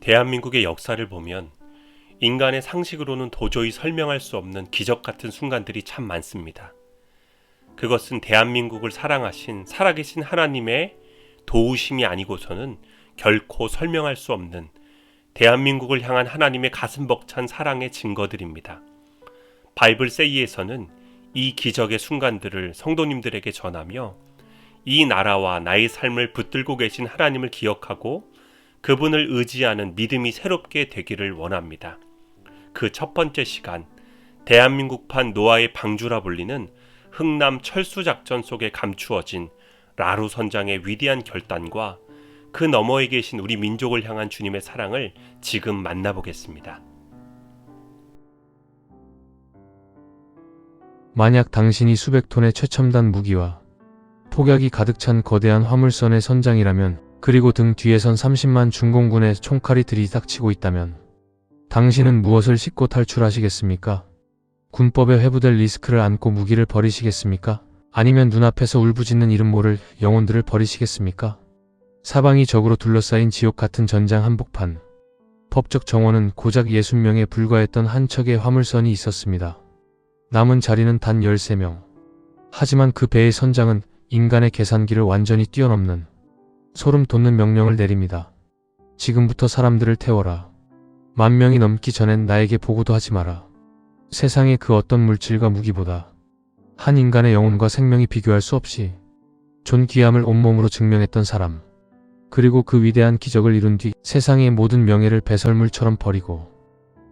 대한민국의 역사를 보면 인간의 상식으로는 도저히 설명할 수 없는 기적 같은 순간들이 참 많습니다. 그것은 대한민국을 사랑하신 살아계신 하나님의 도우심이 아니고서는 결코 설명할 수 없는 대한민국을 향한 하나님의 가슴 벅찬 사랑의 증거들입니다. 바이블 세이에서는 이 기적의 순간들을 성도님들에게 전하며 이 나라와 나의 삶을 붙들고 계신 하나님을 기억하고 그분을 의지하는 믿음이 새롭게 되기를 원합니다. 그 첫 번째 시간, 대한민국판 노아의 방주라 불리는 흥남 철수작전 속에 감추어진 라루 선장의 위대한 결단과 그 너머에 계신 우리 민족을 향한 주님의 사랑을 지금 만나보겠습니다. 만약 당신이 수백 톤의 최첨단 무기와 폭약이 가득 찬 거대한 화물선의 선장이라면, 그리고 등 뒤에선 30만 중공군의 총칼이 들이닥치고 있다면 당신은 무엇을 싣고 탈출하시겠습니까? 군법에 회부될 리스크를 안고 무기를 버리시겠습니까? 아니면 눈앞에서 울부짖는 이름 모를 영혼들을 버리시겠습니까? 사방이 적으로 둘러싸인 지옥 같은 전장 한복판. 법적 정원은 고작 60명에 불과했던 한 척의 화물선이 있었습니다. 남은 자리는 단 13명. 하지만 그 배의 선장은 인간의 계산기를 완전히 뛰어넘는 소름 돋는 명령을 내립니다. 지금부터 사람들을 태워라. 10,000명이 넘기 전엔 나에게 보고도 하지 마라. 세상의 그 어떤 물질과 무기보다 한 인간의 영혼과 생명이 비교할 수 없이 존귀함을 온몸으로 증명했던 사람, 그리고 그 위대한 기적을 이룬 뒤 세상의 모든 명예를 배설물처럼 버리고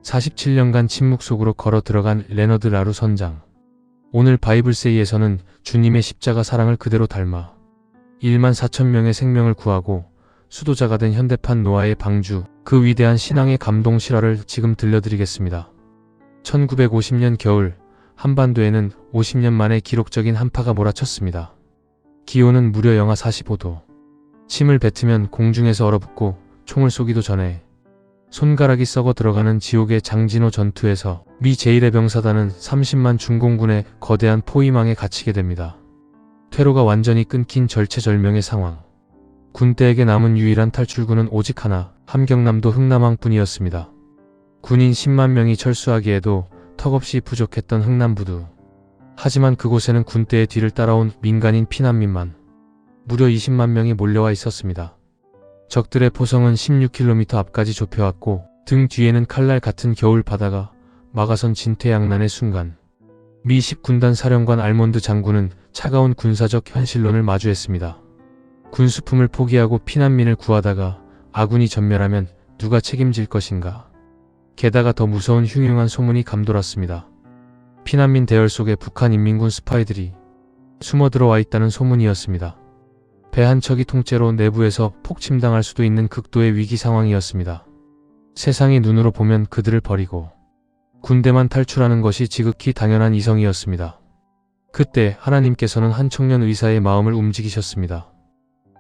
47년간 침묵 속으로 걸어 들어간 레너드 라루 선장. 오늘 바이블세이에서는 주님의 십자가 사랑을 그대로 닮아 14,000명의 생명을 구하고 수도자가 된 현대판 노아의 방주, 그 위대한 신앙의 감동 실화를 지금 들려드리겠습니다. 1950년 겨울, 한반도에는 50년 만에 기록적인 한파가 몰아쳤습니다. 기온은 무려 영하 45도. 침을 뱉으면 공중에서 얼어붙고 총을 쏘기도 전에 손가락이 썩어 들어가는 지옥의 장진호 전투에서 미 제1의 병사단은 30만 중공군의 거대한 포위망에 갇히게 됩니다. 퇴로가 완전히 끊긴 절체절명의 상황. 군대에게 남은 유일한 탈출구는 오직 하나, 함경남도 흥남항뿐이었습니다. 군인 10만 명이 철수하기에도 턱없이 부족했던 흥남부두. 하지만 그곳에는 군대의 뒤를 따라온 민간인 피난민만 무려 20만 명이 몰려와 있었습니다. 적들의 포성은 16km 앞까지 좁혀왔고 등 뒤에는 칼날 같은 겨울 바다가 막아선 진퇴양난의 순간, 미 10군단 사령관 알몬드 장군은 차가운 군사적 현실론을 마주했습니다. 군수품을 포기하고 피난민을 구하다가 아군이 전멸하면 누가 책임질 것인가? 게다가 더 무서운 흉흉한 소문이 감돌았습니다. 피난민 대열 속에 북한 인민군 스파이들이 숨어 들어와 있다는 소문이었습니다. 배 한 척이 통째로 내부에서 폭침당할 수도 있는 극도의 위기 상황이었습니다. 세상의 눈으로 보면 그들을 버리고 군대만 탈출하는 것이 지극히 당연한 이성이었습니다. 그때 하나님께서는 한 청년 의사의 마음을 움직이셨습니다.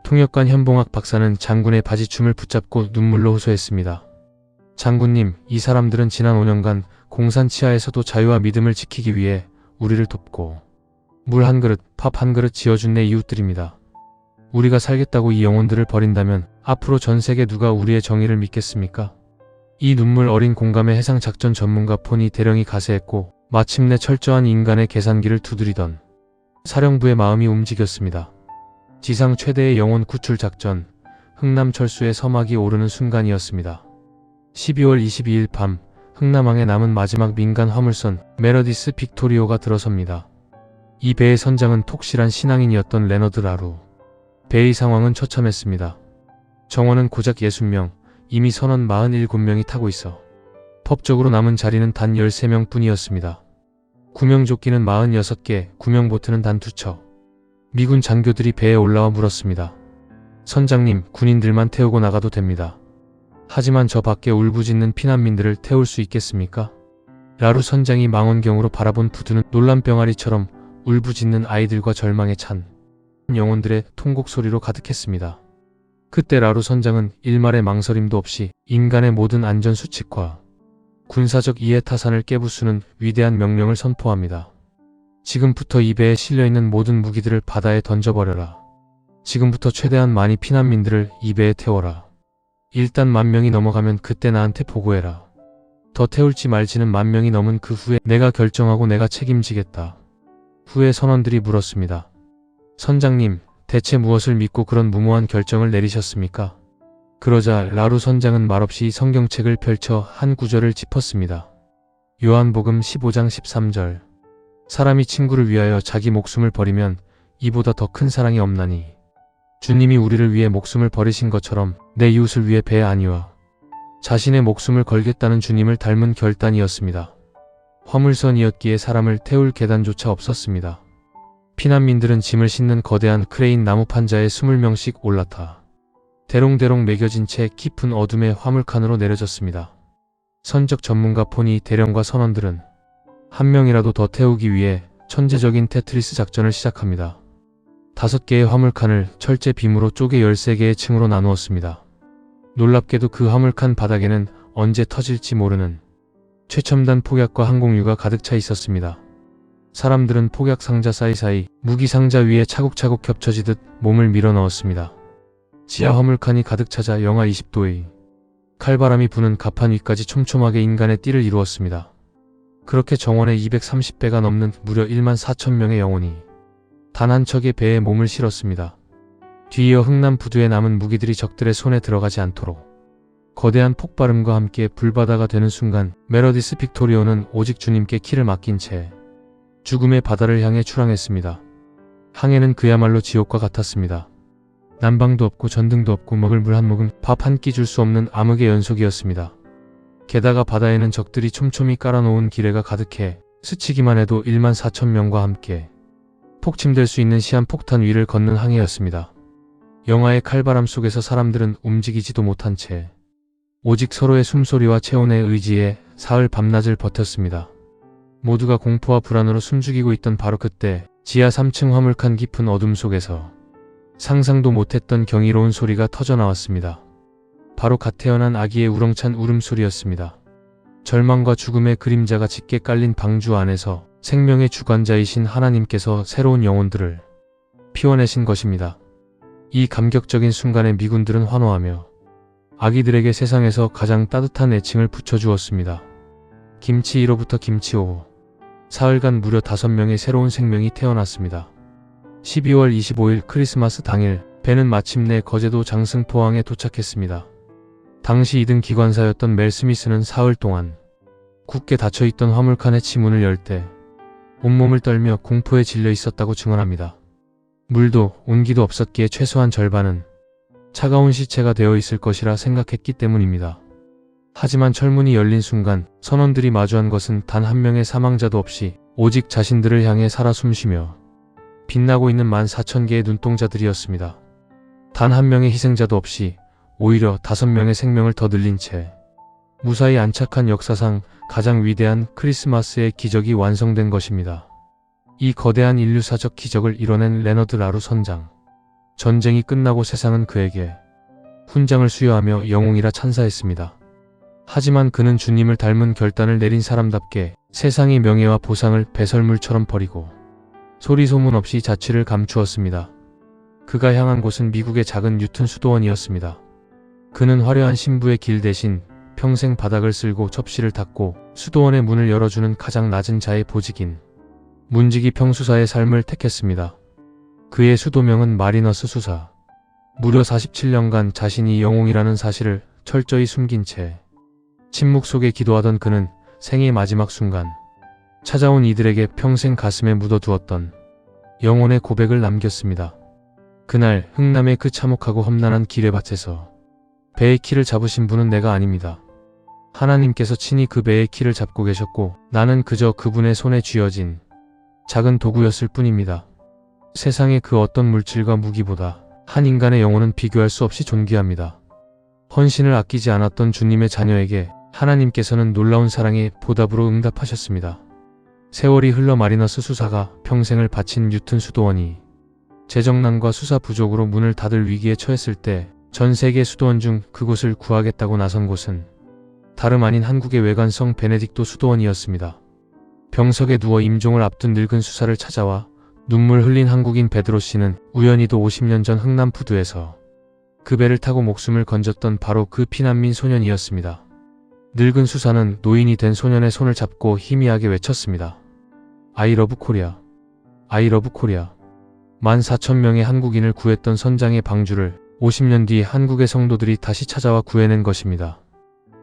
통역관 현봉학 박사는 장군의 바지춤을 붙잡고 눈물로 호소했습니다. 장군님, 이 사람들은 지난 5년간 공산 치하에서도 자유와 믿음을 지키기 위해 우리를 돕고 물 한 그릇, 밥 한 그릇 지어준 내 이웃들입니다. 우리가 살겠다고 이 영혼들을 버린다면 앞으로 전 세계 누가 우리의 정의를 믿겠습니까? 이 눈물 어린 공감의 해상작전 전문가 폰이 대령이 가세했고 마침내 철저한 인간의 계산기를 두드리던 사령부의 마음이 움직였습니다. 지상 최대의 영혼 구출 작전, 흥남철수의 서막이 오르는 순간이었습니다. 12월 22일 밤, 흥남항에 남은 마지막 민간 화물선 메러디스 빅토리오가 들어섭니다. 이 배의 선장은 톡실한 신앙인이었던 레너드 라루. 배의 상황은 처참했습니다. 정원은 고작 60명, 이미 선원 47명이 타고 있어 법적으로 남은 자리는 단 13명 뿐이었습니다. 구명조끼는 46개, 구명보트는 단 2척. 미군 장교들이 배에 올라와 물었습니다. 선장님, 군인들만 태우고 나가도 됩니다. 하지만 저 밖에 울부짖는 피난민들을 태울 수 있겠습니까? 라루 선장이 망원경으로 바라본 부두는 놀란 병아리처럼 울부짖는 아이들과 절망에 찬 영혼들의 통곡 소리로 가득했습니다. 그때 라루 선장은 일말의 망설임도 없이 인간의 모든 안전수칙과 군사적 이해타산을 깨부수는 위대한 명령을 선포합니다. 지금부터 이 배에 실려있는 모든 무기들을 바다에 던져버려라. 지금부터 최대한 많이 피난민들을 이 배에 태워라. 일단 10,000명이 넘어가면 그때 나한테 보고해라. 더 태울지 말지는 10,000명이 넘은 그 후에 내가 결정하고 내가 책임지겠다. 후에 선원들이 물었습니다. 선장님, 대체 무엇을 믿고 그런 무모한 결정을 내리셨습니까? 그러자 라루 선장은 말없이 성경책을 펼쳐 한 구절을 짚었습니다. 요한복음 15장 13절. 사람이 친구를 위하여 자기 목숨을 버리면 이보다 더 큰 사랑이 없나니. 주님이 우리를 위해 목숨을 버리신 것처럼 내 이웃을 위해 배 안위와 자신의 목숨을 걸겠다는 주님을 닮은 결단이었습니다. 화물선이었기에 사람을 태울 계단조차 없었습니다. 피난민들은 짐을 싣는 거대한 크레인 나무 판자에 20명씩 올라타 대롱대롱 매겨진 채 깊은 어둠의 화물칸으로 내려졌습니다. 선적 전문가 포니 대령과 선원들은 한 명이라도 더 태우기 위해 천재적인 테트리스 작전을 시작합니다. 5개의 화물칸을 철제 빔으로 쪼개 13개의 층으로 나누었습니다. 놀랍게도 그 화물칸 바닥에는 언제 터질지 모르는 최첨단 폭약과 항공유가 가득 차 있었습니다. 사람들은 폭약 상자 사이사이 무기 상자 위에 차곡차곡 겹쳐지듯 몸을 밀어 넣었습니다. 지하 화물칸이 가득 차자 영하 20도의 칼바람이 부는 갑판 위까지 촘촘하게 인간의 띠를 이루었습니다. 그렇게 정원의 230배가 넘는 무려 14,000명의 영혼이 단 한 척의 배에 몸을 실었습니다. 뒤이어 흥남 부두에 남은 무기들이 적들의 손에 들어가지 않도록 거대한 폭발음과 함께 불바다가 되는 순간 메러디스 빅토리오는 오직 주님께 키를 맡긴 채 죽음의 바다를 향해 출항했습니다. 항해는 그야말로 지옥과 같았습니다. 난방도 없고 전등도 없고 먹을 물 한 모금, 밥 한 끼 줄 수 없는 암흑의 연속이었습니다. 게다가 바다에는 적들이 촘촘히 깔아놓은 기뢰가 가득해 스치기만 해도 14,000명과 함께 폭침될 수 있는 시한폭탄 위를 걷는 항해였습니다. 영하의 칼바람 속에서 사람들은 움직이지도 못한 채 오직 서로의 숨소리와 체온의 의지에 사흘 밤낮을 버텼습니다. 모두가 공포와 불안으로 숨죽이고 있던 바로 그때 지하 3층 화물칸 깊은 어둠 속에서 상상도 못했던 경이로운 소리가 터져나왔습니다. 바로 갓 태어난 아기의 우렁찬 울음소리였습니다. 절망과 죽음의 그림자가 짙게 깔린 방주 안에서 생명의 주관자이신 하나님께서 새로운 영혼들을 피워내신 것입니다. 이 감격적인 순간에 미군들은 환호하며 아기들에게 세상에서 가장 따뜻한 애칭을 붙여주었습니다. 김치 1호부터 김치 5호. 사흘간 무려 5명의 새로운 생명이 태어났습니다. 12월 25일 크리스마스 당일 배는 마침내 거제도 장승포항에 도착했습니다. 당시 2등 기관사였던 멜 스미스는 사흘 동안 굳게 닫혀있던 화물칸의 치문을 열 때 온몸을 떨며 공포에 질려 있었다고 증언합니다. 물도 온기도 없었기에 최소한 절반은 차가운 시체가 되어 있을 것이라 생각했기 때문입니다. 하지만 철문이 열린 순간 선원들이 마주한 것은 단 한 명의 사망자도 없이 오직 자신들을 향해 살아 숨쉬며 빛나고 있는 14,000개의 눈동자들이었습니다. 단 한 명의 희생자도 없이 오히려 5명의 생명을 더 늘린 채 무사히 안착한 역사상 가장 위대한 크리스마스의 기적이 완성된 것입니다. 이 거대한 인류사적 기적을 이뤄낸 레너드 라루 선장. 전쟁이 끝나고 세상은 그에게 훈장을 수여하며 영웅이라 찬사했습니다. 하지만 그는 주님을 닮은 결단을 내린 사람답게 세상의 명예와 보상을 배설물처럼 버리고 소리소문 없이 자취를 감추었습니다. 그가 향한 곳은 미국의 작은 뉴튼 수도원이었습니다. 그는 화려한 신부의 길 대신 평생 바닥을 쓸고 접시를 닦고 수도원의 문을 열어주는 가장 낮은 자의 보직인 문지기 평수사의 삶을 택했습니다. 그의 수도명은 마리너스 수사. 무려 47년간 자신이 영웅이라는 사실을 철저히 숨긴 채 침묵 속에 기도하던 그는 생의 마지막 순간 찾아온 이들에게 평생 가슴에 묻어두었던 영혼의 고백을 남겼습니다. 그날 흥남의 그 참혹하고 험난한 기뢰밭에서 배의 키를 잡으신 분은 내가 아닙니다. 하나님께서 친히 그 배의 키를 잡고 계셨고 나는 그저 그분의 손에 쥐어진 작은 도구였을 뿐입니다. 세상의 그 어떤 물질과 무기보다 한 인간의 영혼은 비교할 수 없이 존귀합니다. 헌신을 아끼지 않았던 주님의 자녀에게 하나님께서는 놀라운 사랑의 보답으로 응답하셨습니다. 세월이 흘러 마리너스 수사가 평생을 바친 뉴튼 수도원이 재정난과 수사 부족으로 문을 닫을 위기에 처했을 때 전 세계 수도원 중 그곳을 구하겠다고 나선 곳은 다름 아닌 한국의 외관성 베네딕토 수도원이었습니다. 병석에 누워 임종을 앞둔 늙은 수사를 찾아와 눈물 흘린 한국인 베드로 씨는 우연히도 50년 전 흥남 부두에서 그 배를 타고 목숨을 건졌던 바로 그 피난민 소년이었습니다. 늙은 수사는 노인이 된 소년의 손을 잡고 희미하게 외쳤습니다. I love Korea. I love Korea. 14,000명의 한국인을 구했던 선장의 방주를 50년 뒤 한국의 성도들이 다시 찾아와 구해낸 것입니다.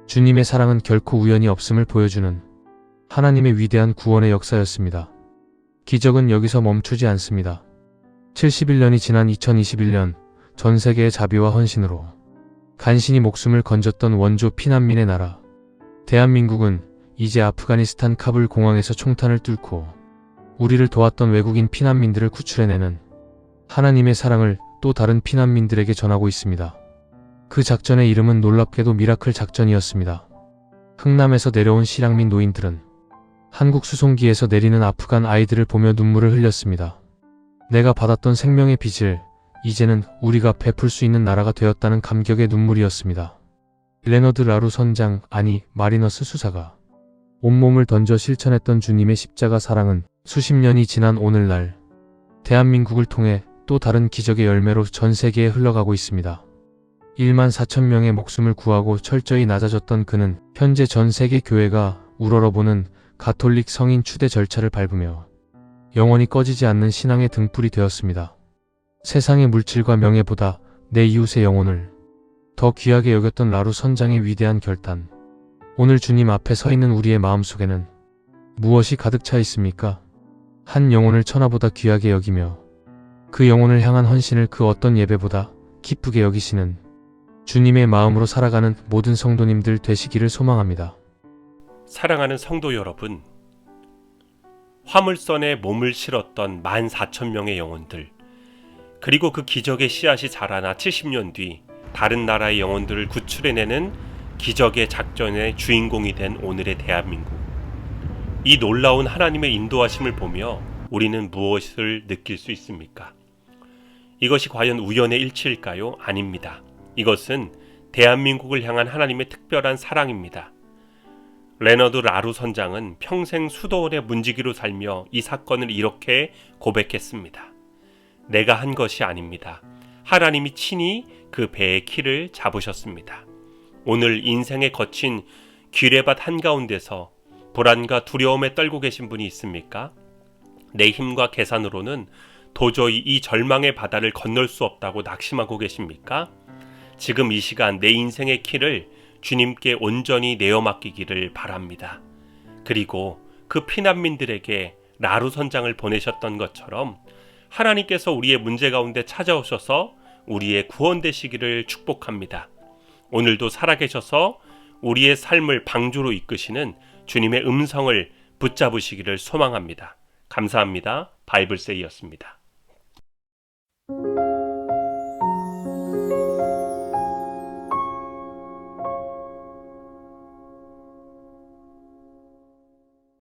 주님의 사랑은 결코 우연이 없음을 보여주는 하나님의 위대한 구원의 역사였습니다. 기적은 여기서 멈추지 않습니다. 71년이 지난 2021년 전 세계의 자비와 헌신으로 간신히 목숨을 건졌던 원조 피난민의 나라 대한민국은 이제 아프가니스탄 카불 공항에서 총탄을 뚫고 우리를 도왔던 외국인 피난민들을 구출해내는 하나님의 사랑을 또 다른 피난민들에게 전하고 있습니다. 그 작전의 이름은 놀랍게도 미라클 작전이었습니다. 흥남에서 내려온 실향민 노인들은 한국 수송기에서 내리는 아프간 아이들을 보며 눈물을 흘렸습니다. 내가 받았던 생명의 빚을 이제는 우리가 베풀 수 있는 나라가 되었다는 감격의 눈물이었습니다. 레너드 라루 선장, 아니 마리너스 수사가 온몸을 던져 실천했던 주님의 십자가 사랑은 수십 년이 지난 오늘날 대한민국을 통해 또 다른 기적의 열매로 전 세계에 흘러가고 있습니다. 14,000명의 목숨을 구하고 철저히 낮아졌던 그는 현재 전 세계 교회가 우러러보는 가톨릭 성인 추대 절차를 밟으며 영원히 꺼지지 않는 신앙의 등불이 되었습니다. 세상의 물질과 명예보다 내 이웃의 영혼을 더 귀하게 여겼던 라루 선장의 위대한 결단. 오늘 주님 앞에 서 있는 우리의 마음속에는 무엇이 가득 차 있습니까? 한 영혼을 천하보다 귀하게 여기며 그 영혼을 향한 헌신을 그 어떤 예배보다 기쁘게 여기시는 주님의 마음으로 살아가는 모든 성도님들 되시기를 소망합니다. 사랑하는 성도 여러분, 화물선에 몸을 실었던 14,000명의 영혼들, 그리고 그 기적의 씨앗이 자라나 70년 뒤 다른 나라의 영혼들을 구출해내는 기적의 작전의 주인공이 된 오늘의 대한민국. 이 놀라운 하나님의 인도하심을 보며 우리는 무엇을 느낄 수 있습니까? 이것이 과연 우연의 일치일까요? 아닙니다. 이것은 대한민국을 향한 하나님의 특별한 사랑입니다. 레너드 라루 선장은 평생 수도원의 문지기로 살며 이 사건을 이렇게 고백했습니다. 내가 한 것이 아닙니다. 하나님이 친히 그 배의 키를 잡으셨습니다. 오늘 인생의 거친 귀레밭 한가운데서 불안과 두려움에 떨고 계신 분이 있습니까? 내 힘과 계산으로는 도저히 이 절망의 바다를 건널 수 없다고 낙심하고 계십니까? 지금 이 시간 내 인생의 키를 주님께 온전히 내어 맡기기를 바랍니다. 그리고 그 피난민들에게 라루 선장을 보내셨던 것처럼 하나님께서 우리의 문제 가운데 찾아오셔서 우리의 구원 되시기를 축복합니다. 오늘도 살아계셔서 우리의 삶을 방주로 이끄시는 주님의 음성을 붙잡으시기를 소망합니다. 감사합니다. 바이블세이였습니다.